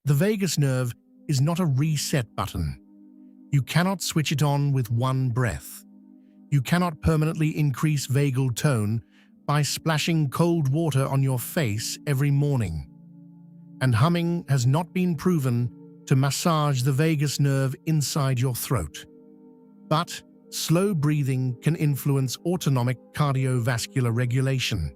The vagus nerve is not a reset button. You cannot switch it on with one breath. You cannot permanently increase vagal tone by splashing cold water on your face every morning. And humming has not been proven to massage the vagus nerve inside your throat. But slow breathing can influence autonomic cardiovascular regulation.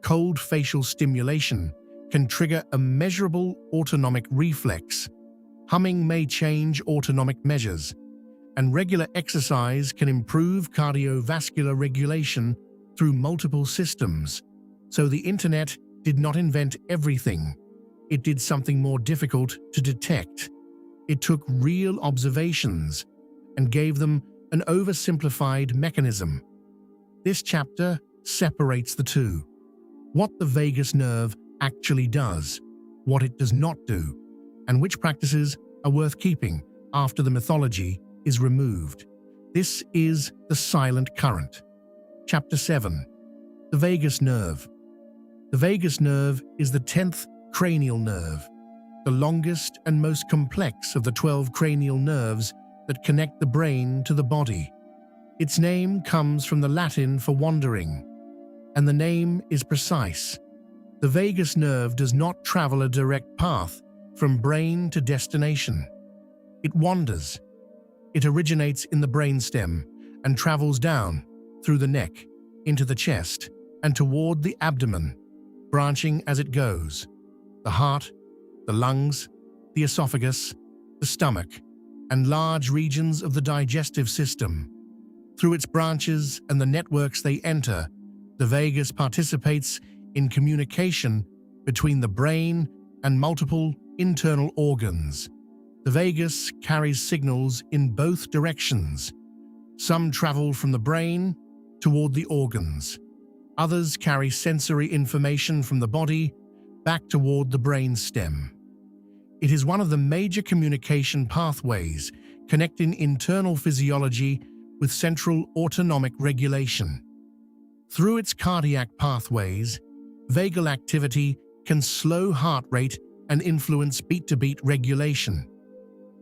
Cold facial stimulation can trigger a measurable autonomic reflex. Humming may change autonomic measures, and regular exercise can improve cardiovascular regulation through multiple systems. So the internet did not invent everything. It did something more difficult to detect. It took real observations and gave them an oversimplified mechanism. This chapter separates the two. What the vagus nerve actually does, what it does not do, and which practices are worth keeping after the mythology is removed. This is the silent current. Chapter 7. The vagus nerve. The vagus nerve is the 10th cranial nerve, the longest and most complex of the 12 cranial nerves that connect the brain to the body. Its name comes from the Latin for wandering, and the name is precise. The vagus nerve does not travel a direct path from brain to destination. It wanders. It originates in the brainstem and travels down through the neck, into the chest, and toward the abdomen, branching as it goes. The heart, the lungs, the esophagus, the stomach, and large regions of the digestive system. Through its branches and the networks they enter, the vagus participates in communication between the brain and multiple internal organs. The vagus carries signals in both directions. Some travel from the brain toward the organs. Others carry sensory information from the body back toward the brain stem. It is one of the major communication pathways connecting internal physiology with central autonomic regulation. Through its cardiac pathways, vagal activity can slow heart rate and influence beat-to-beat regulation.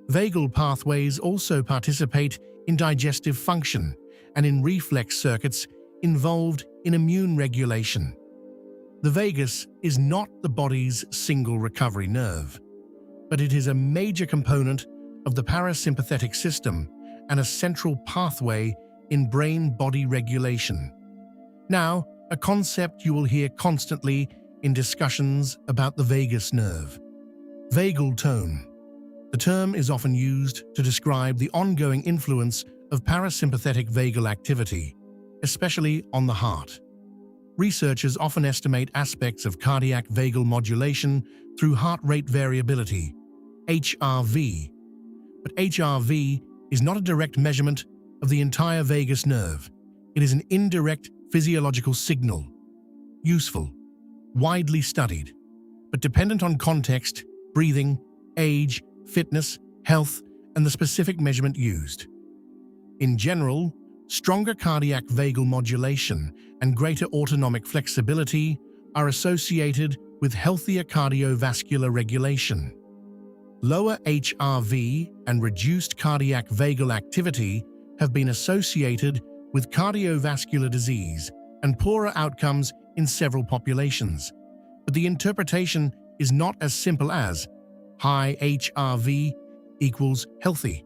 Vagal pathways also participate in digestive function and in reflex circuits involved in immune regulation. The vagus is not the body's single recovery nerve, but it is a major component of the parasympathetic system and a central pathway in brain-body regulation. Now, a concept you will hear constantly in discussions about the vagus nerve: vagal tone. The term is often used to describe the ongoing influence of parasympathetic vagal activity, especially on the heart. Researchers often estimate aspects of cardiac vagal modulation through heart rate variability, HRV. But HRV is not a direct measurement of the entire vagus nerve. It is an indirect physiological signal, useful, widely studied, but dependent on context, breathing, age, fitness, health, and the specific measurement used. In general, stronger cardiac vagal modulation and greater autonomic flexibility are associated with healthier cardiovascular regulation. Lower HRV and reduced cardiac vagal activity have been associated with cardiovascular disease and poorer outcomes in several populations. But the interpretation is not as simple as high HRV equals healthy,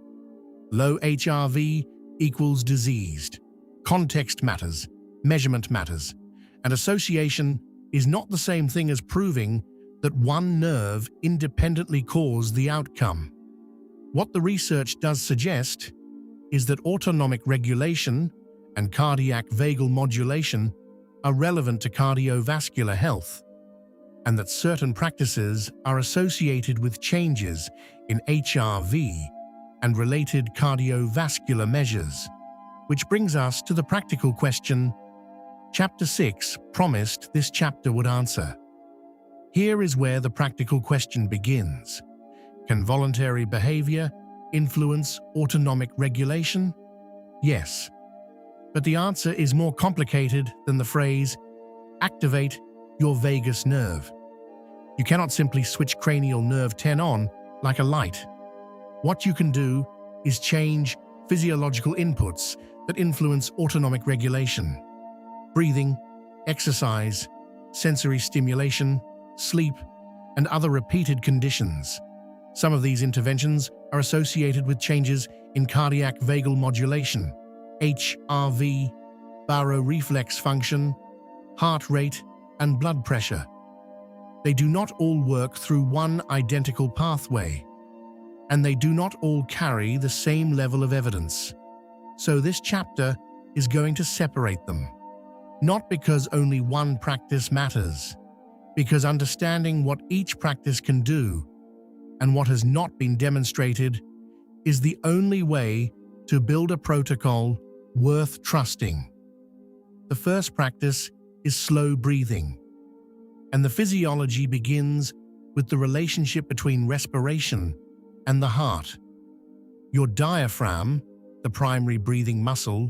low HRV equals diseased. Context matters, measurement matters, and association is not the same thing as proving that one nerve independently caused the outcome. What the research does suggest is that autonomic regulation and cardiac vagal modulation are relevant to cardiovascular health, and that certain practices are associated with changes in HRV and related cardiovascular measures. Which brings us to the practical question Chapter 6 promised this chapter would answer. Here is where the practical question begins. Can voluntary behavior influence autonomic regulation? Yes. But the answer is more complicated than the phrase, activate your vagus nerve. You cannot simply switch cranial nerve 10 on like a light. What you can do is change physiological inputs that influence autonomic regulation. Breathing, exercise, sensory stimulation, sleep, and other repeated conditions. Some of these interventions are associated with changes in cardiac vagal modulation, HRV, baroreflex function, heart rate, and blood pressure. They do not all work through one identical pathway, and they do not all carry the same level of evidence. So this chapter is going to separate them. Not because only one practice matters, because understanding what each practice can do and what has not been demonstrated is the only way to build a protocol worth trusting. The first practice is slow breathing, and the physiology begins with the relationship between respiration and the heart. Your diaphragm, the primary breathing muscle,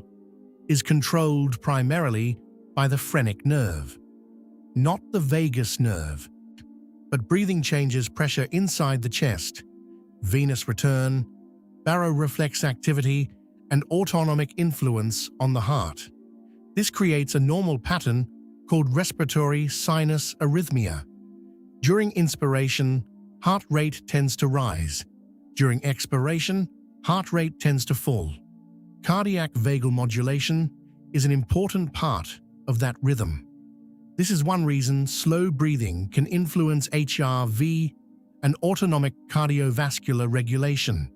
is controlled primarily by the phrenic nerve, not the vagus nerve. But breathing changes pressure inside the chest, venous return, baroreflex activity, and autonomic influence on the heart. This creates a normal pattern called respiratory sinus arrhythmia. During inspiration, heart rate tends to rise. During expiration, heart rate tends to fall. Cardiac vagal modulation is an important part of that rhythm. This is one reason slow breathing can influence HRV and autonomic cardiovascular regulation.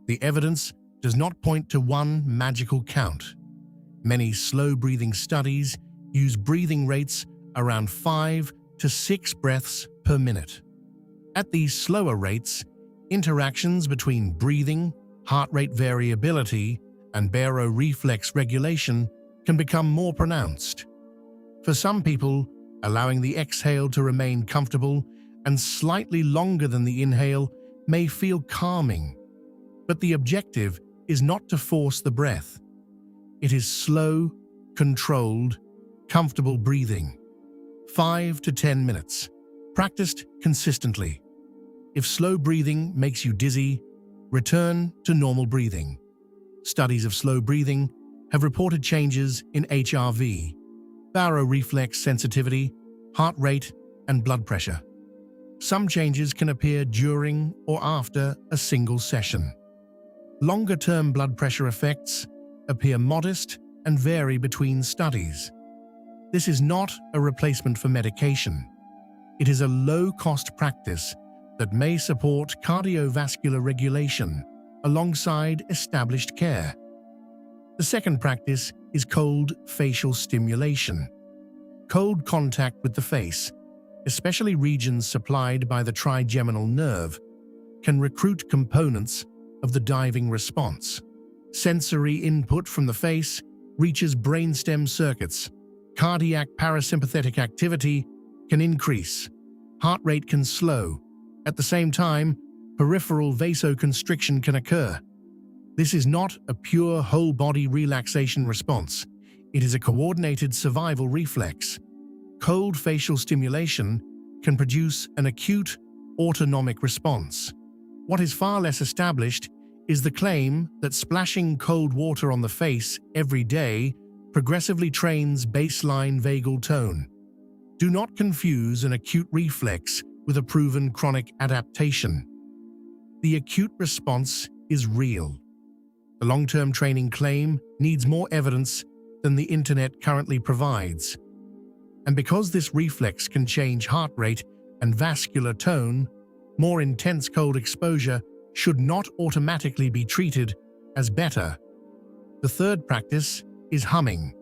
The evidence does not point to one magical count. Many slow breathing studies use breathing rates around 5 to 6 breaths per minute. At these slower rates, interactions between breathing, heart rate variability, and baroreflex regulation can become more pronounced. For some people, allowing the exhale to remain comfortable and slightly longer than the inhale may feel calming. But the objective is not to force the breath. It is slow, controlled, comfortable breathing. 5 to 10 minutes, practiced consistently. If slow breathing makes you dizzy, return to normal breathing. Studies of slow breathing have reported changes in HRV, baroreflex sensitivity, heart rate, and blood pressure. Some changes can appear during or after a single session. Longer-term blood pressure effects appear modest and vary between studies. This is not a replacement for medication. It is a low-cost practice that may support cardiovascular regulation alongside established care. The second practice is cold facial stimulation. Cold contact with the face, especially regions supplied by the trigeminal nerve, can recruit components of the diving response. Sensory input from the face reaches brainstem circuits. Cardiac parasympathetic activity can increase. Heart rate can slow. At the same time, peripheral vasoconstriction can occur. This is not a pure whole-body relaxation response. It is a coordinated survival reflex. Cold facial stimulation can produce an acute autonomic response. What is far less established is the claim that splashing cold water on the face every day progressively trains baseline vagal tone. Do not confuse an acute reflex with a proven chronic adaptation. The acute response is real. The long-term training claim needs more evidence than the internet currently provides. And because this reflex can change heart rate and vascular tone, more intense cold exposure should not automatically be treated as better. The third practice is humming.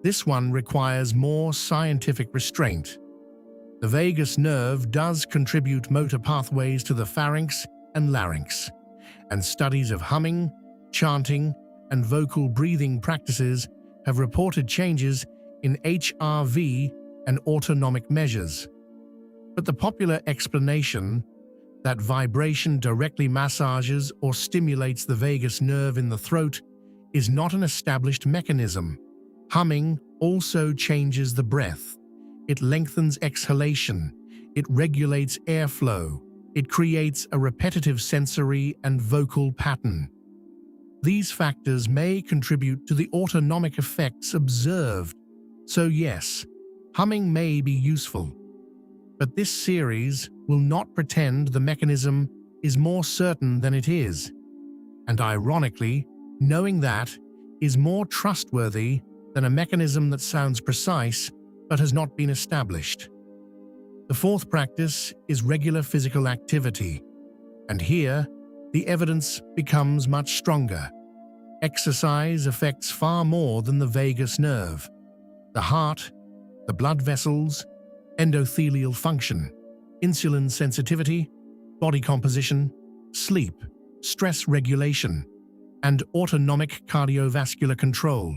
This one requires more scientific restraint. The vagus nerve does contribute motor pathways to the pharynx and larynx, and studies of humming, chanting, and vocal breathing practices have reported changes in HRV and autonomic measures. But the popular explanation that vibration directly massages or stimulates the vagus nerve in the throat is not an established mechanism. Humming also changes the breath. It lengthens exhalation, It regulates airflow. It creates a repetitive sensory and vocal pattern. These factors may contribute to the autonomic effects observed. So yes, humming may be useful. But this series will not pretend the mechanism is more certain than it is. And ironically, knowing that is more trustworthy than a mechanism that sounds precise but has not been established. The fourth practice is regular physical activity. And here, the evidence becomes much stronger. Exercise affects far more than the vagus nerve. The heart, the blood vessels, endothelial function, insulin sensitivity, body composition, sleep, stress regulation, and autonomic cardiovascular control.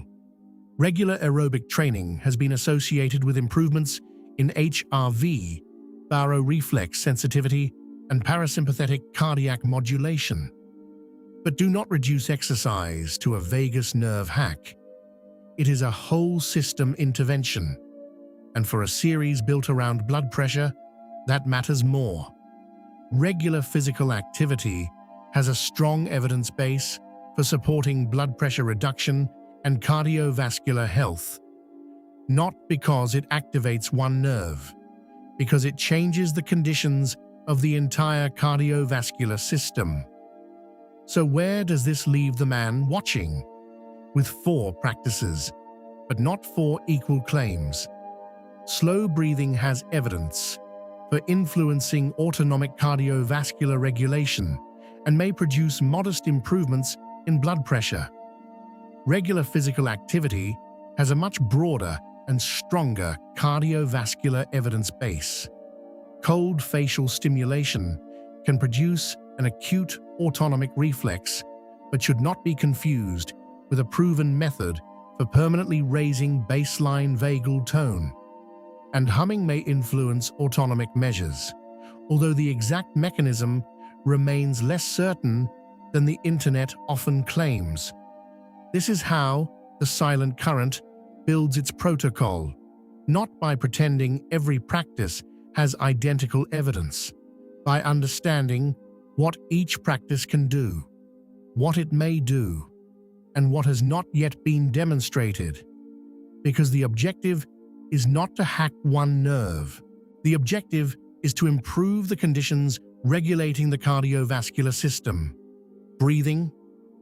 Regular aerobic training has been associated with improvements in HRV, baroreflex sensitivity, and parasympathetic cardiac modulation. But do not reduce exercise to a vagus nerve hack. It is a whole system intervention. And for a series built around blood pressure, that matters more. Regular physical activity has a strong evidence base for supporting blood pressure reduction and cardiovascular health. Not because it activates one nerve, because it changes the conditions of the entire cardiovascular system. So where does this leave the man watching? With 4 practices, but not 4 equal claims. Slow breathing has evidence for influencing autonomic cardiovascular regulation and may produce modest improvements in blood pressure. Regular physical activity has a much broader and stronger cardiovascular evidence base. Cold facial stimulation can produce an acute autonomic reflex, but should not be confused with a proven method for permanently raising baseline vagal tone. And humming may influence autonomic measures, although the exact mechanism remains less certain than the internet often claims. This is how the silent current builds its protocol, not by pretending every practice has identical evidence, by understanding what each practice can do, what it may do, and what has not yet been demonstrated. Because the objective is not to hack one nerve. The objective is to improve the conditions regulating the cardiovascular system: breathing,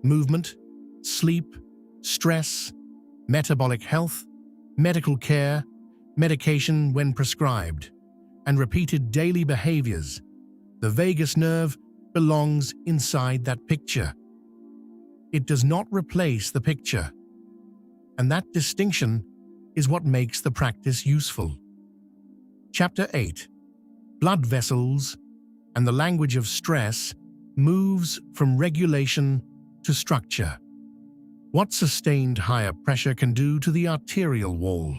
movement, sleep, stress, metabolic health, medical care, medication when prescribed, and repeated daily behaviors. The vagus nerve belongs inside that picture. It does not replace the picture. And that distinction is what makes the practice useful. Chapter 8. Blood vessels and the language of stress moves from regulation to structure. What sustained higher pressure can do to the arterial wall.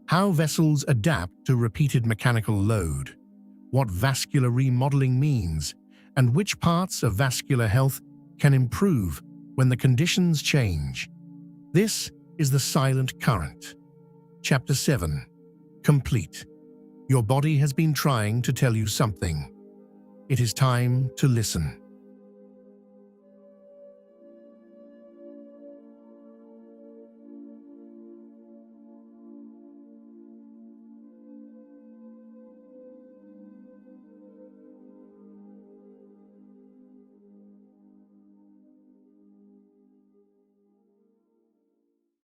How vessels adapt to repeated mechanical load. What vascular remodeling means, and which parts of vascular health can improve when the conditions change. This is the silent current. Chapter 7. Complete. Your body has been trying to tell you something. It is time to listen.